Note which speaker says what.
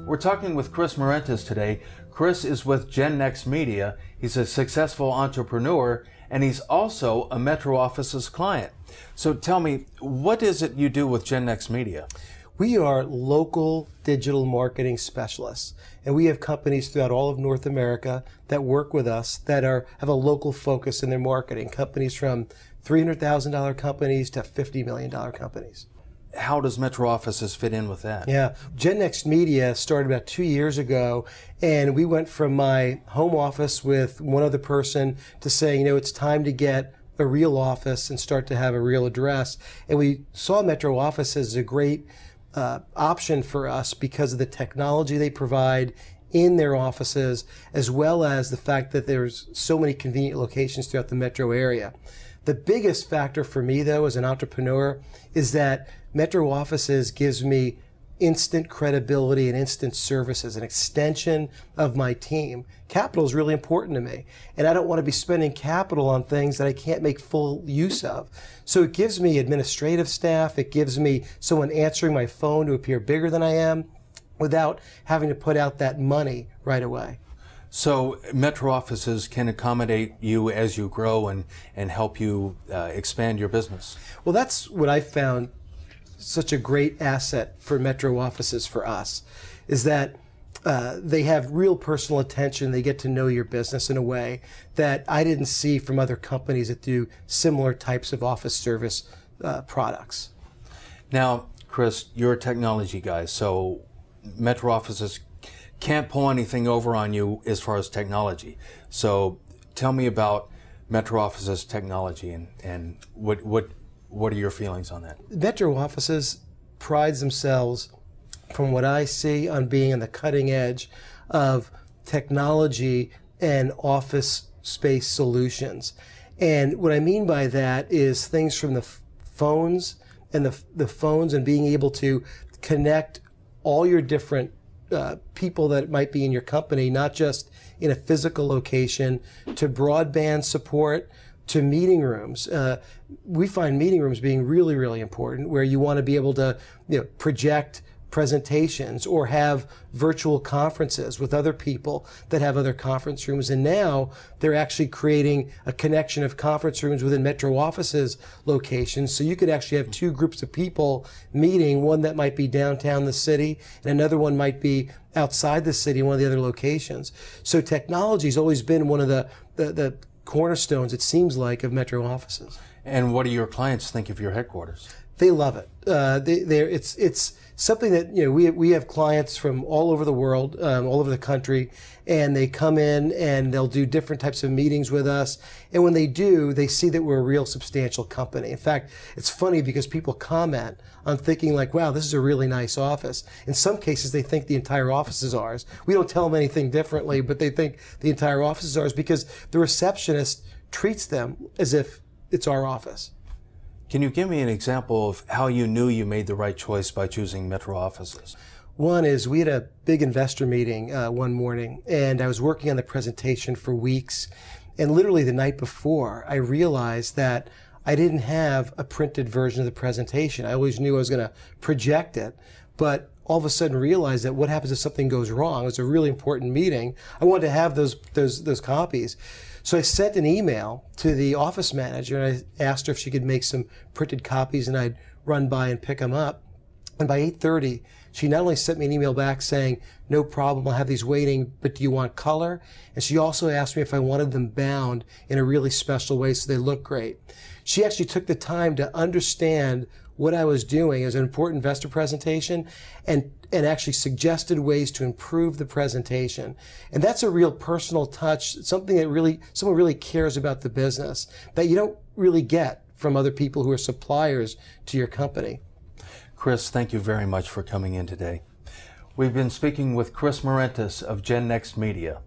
Speaker 1: We're talking with Chris Marentis today. Chris is with Gennext Media. He's a successful entrepreneur, and he's also a Metro Office's client. So tell me, what is it you do with Gennext Media?
Speaker 2: We are local digital marketing specialists, and we have companies throughout all of North America that work with us that have a local focus in their marketing. Companies from $300,000 companies to $50 million companies.
Speaker 1: How does Metro Offices fit in with that?
Speaker 2: Yeah, Gennext Media started about 2 years ago, and we went from my home office with one other person to saying, it's time to get a real office and start to have a real address. And we saw Metro Offices as a great option for us because of the technology they provide in their offices, as well as the fact that there's so many convenient locations throughout the metro area. The biggest factor for me, though, as an entrepreneur, is that Metro Offices gives me instant credibility and instant services, an extension of my team. Capital is really important to me, and I don't want to be spending capital on things that I can't make full use of. So it gives me administrative staff, it gives me someone answering my phone to appear bigger than I am without having to put out that money right away.
Speaker 1: So Metro Offices can accommodate you as you grow and help you expand your business.
Speaker 2: Well, that's what I found such a great asset for Metro Offices for us, is that they have real personal attention. They get to know your business in a way that I didn't see from other companies that do similar types of office service products.
Speaker 1: Now, Chris, you're a technology guy, so Metro Offices can't pull anything over on you as far as technology. So tell me about Metro Office's technology and what are your feelings on that?
Speaker 2: Metro Offices prides themselves, from what I see, on being on the cutting edge of technology and office space solutions. And what I mean by that is things from the phones and the phones and being able to connect all your different people that might be in your company, not just in a physical location, to broadband support, to meeting rooms. We find meeting rooms being really, really important, where you want to be able to project presentations or have virtual conferences with other people that have other conference rooms. And now they're actually creating a connection of conference rooms within Metro Offices locations. So you could actually have two groups of people meeting, one that might be downtown the city and another one might be outside the city in one of the other locations. So technology has always been one of the cornerstones, it seems like, of Metro Offices.
Speaker 1: And what do your clients think of your headquarters?
Speaker 2: They love it. It's something that we have clients from all over the world, all over the country, and they come in and they'll do different types of meetings with us. And when they do, they see that we're a real substantial company. In fact, it's funny because people comment on thinking like, "Wow, this is a really nice office." In some cases, they think the entire office is ours. We don't tell them anything differently, but they think the entire office is ours because the receptionist treats them as if it's our office.
Speaker 1: Can you give me an example of how you knew you made the right choice by choosing Metro Offices?
Speaker 2: One is we had a big investor meeting one morning, and I was working on the presentation for weeks. And literally the night before, I realized that I didn't have a printed version of the presentation. I always knew I was going to project it, but all of a sudden realized that what happens if something goes wrong? It was a really important meeting. I wanted to have those copies. So I sent an email to the office manager and I asked her if she could make some printed copies and I'd run by and pick them up. And by 8:30, she not only sent me an email back saying, "No problem, I'll have these waiting, but do you want color?" And she also asked me if I wanted them bound in a really special way so they look great. She actually took the time to understand what I was doing as an important investor presentation and actually suggested ways to improve the presentation. And that's a real personal touch, something that someone really cares about the business that you don't really get from other people who are suppliers to your company.
Speaker 1: Chris, thank you very much for coming in today. We've been speaking with Chris Marentis of Gennext Media.